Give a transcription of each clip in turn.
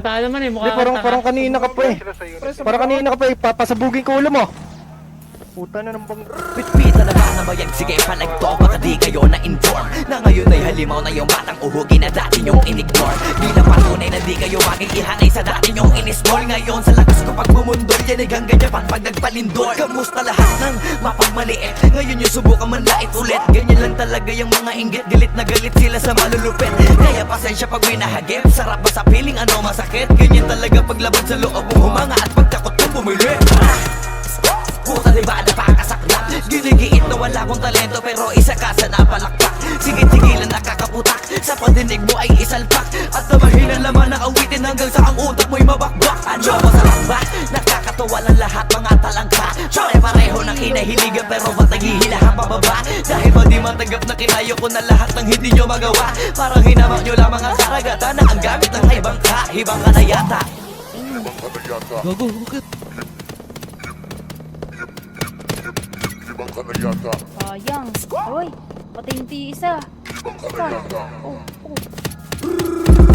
Tama naman eh, mukha Parang kanina ka pa eh. Parang kanina ka pa eh, papasabugin ko ulo mo. Puta na ng bang... Pitpita na ba na bayag? Sige palagto, baka di kayo na-inform na ngayon ay halimaw na yung batang uhugi na dati nyong in-ignore. Bilang patunay na di kayo magigihanay sa dati nyong in-small. Ngayon sa lakas ko pag bumundol, yan ay gangganyan pag nagpalindol. Kamusta lahat ng mapagmaliit? Ngayon yung subukan manlait ulit. Ganyan lang talaga yung mga inggit, galit na galit sila sa malulupit. Kaya pasensya pag winahagip, sarap ba sa piling ano masakit? Ganyan talaga paglabag sa loob mong humanga at pagtakot mong bumili. Puta diba napakasaklap? Ginigiit na wala akong talento pero isa ka sa napalakpak. Sigit-sigilan nakakaputak, sa padinig mo ay isalpak. At namahilan laman na awitin hanggang sa ang utak mo'y mabakbak. Ano masarap ba? Nakakatawa lang lahat mga talangka. Pare-pareho ng kinahiligan pero ba't naghihilahan pababa? Dahil ba di matanggap na kinayo ko na lahat ng hindi nyo magawa? Parang hinamak nyo lamang ang karagatan na ang gamit ng ibang ka. Hibang ka na yata. Gago, bakit? Sayang. Uy, pati yung isa. Oh.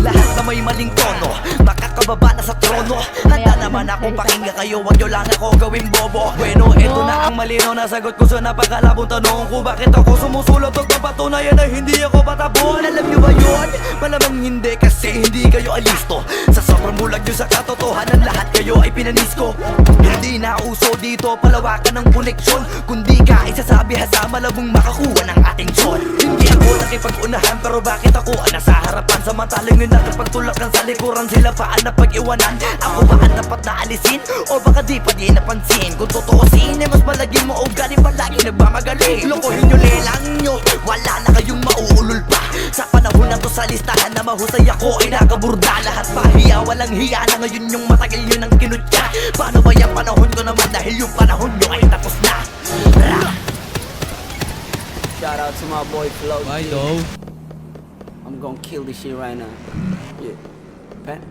Lahat na may maling tono, makakababa na sa trono. Handa naman akong pakinggan kayo, wag nyo lang ako gawing bobo. Bueno, eto na ang malino na sagot ko sa napakalabong tanong ko. Bakit ako sumusulot at papatunayan na hindi ako patabon? Alam nyo ba yun? Malamang hindi kasi hindi kayo alisto. Sa sobrang bulag nyo sa katotohanan, lahat kayo ay pinanisko. Hindi na uso dito palawakan ng koneksyon, kundi ka isasabi sa malabong makakuha ng atensyon. Hindi ako nakipag-unahan pero bakit ako ang nasa harapan? Samantalang yun natin pagtulakan sa likuran, sila pa ang napag-iwanan. Ako ba ang dapat na alisin? O baka di pa di napansin? Kung totoosin ay mas malagin mo o galing palagi nagmamagaling. Lokohin nyo lelang nyo, wala na kayong mauulol pa. Sa panahon na to sa listahan na mahusay ako ay nakaburda. Lahat pahiya, walang hiya na ngayon yung matagal yun ang kinutya. Paano ba yung panahon ko naman dahil yung panahon nyo ay tapos na? Shout out to my boy Flo G. Why though? I'm gonna kill this shit right now. Yeah. Pen.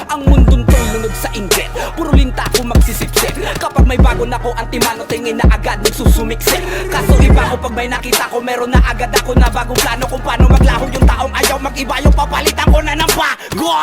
Ang mundong to'y lunod sa inggit, puro linta ko magsisipsip. Kapag may bago na ko, antimano tingin na agad nagsusumiksik. Kaso iba ko pag may nakita ko, meron na agad ako na bagong plano kung paano maglaho yung taong ayaw mag-iba. Yung papalitan ko na ng bago.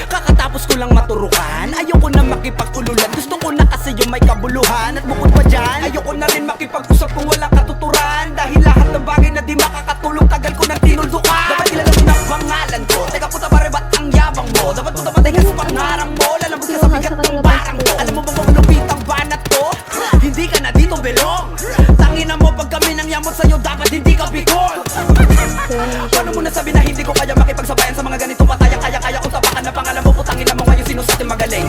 Kakatapos ko lang maturukan, ayoko na makipag-ululan. Gusto ko na kasi yung may kabuluhan. At bukod pa dyan, ayoko na rin makipag-usap kung wala katuturan. Dahil lahat ng bagay na di makakatulong, tagal ko nang tinuldukan. Dapat kilala mo na pangalan ko. Teka puta pare, ba't ang yabang mo? Dapat puta patay ka sa pangarang mo. Lalabot ka sa bigat ng barang ko. Alam mo bang malupit ang banat ko? Hindi ka na dito belong. Tangina mo pag kami nang yamot sa'yo, dapat hindi ka bigol. Paano mo nasabi na hindi ko kaya makipagsabayan sa mga ganitong pataya? Kaya kung tapakan na pangalan mo, putangin na mo ngayon sino sa ating magaling.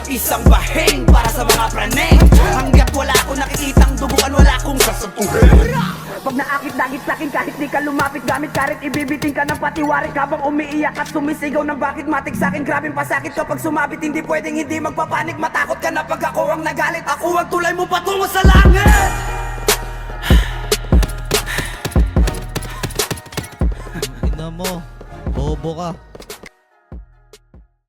Isang bahing para sa mga praneng. Hanggat wala akong nakikitang duguan, wala akong sasapuhin. Pag naakit-dagit sa'kin kahit di ka lumapit, gamit karit ibibiting ka ng patiwarik. Habang umiiyak at sumisigaw ng bakit matik sa'kin, grabing pasakit kapag sumabit. Hindi pwedeng hindi magpapanik, matakot ka na pag ako ang nagalit. Ako ang tulay mo patungo sa langit. Ina mo, bobo ka.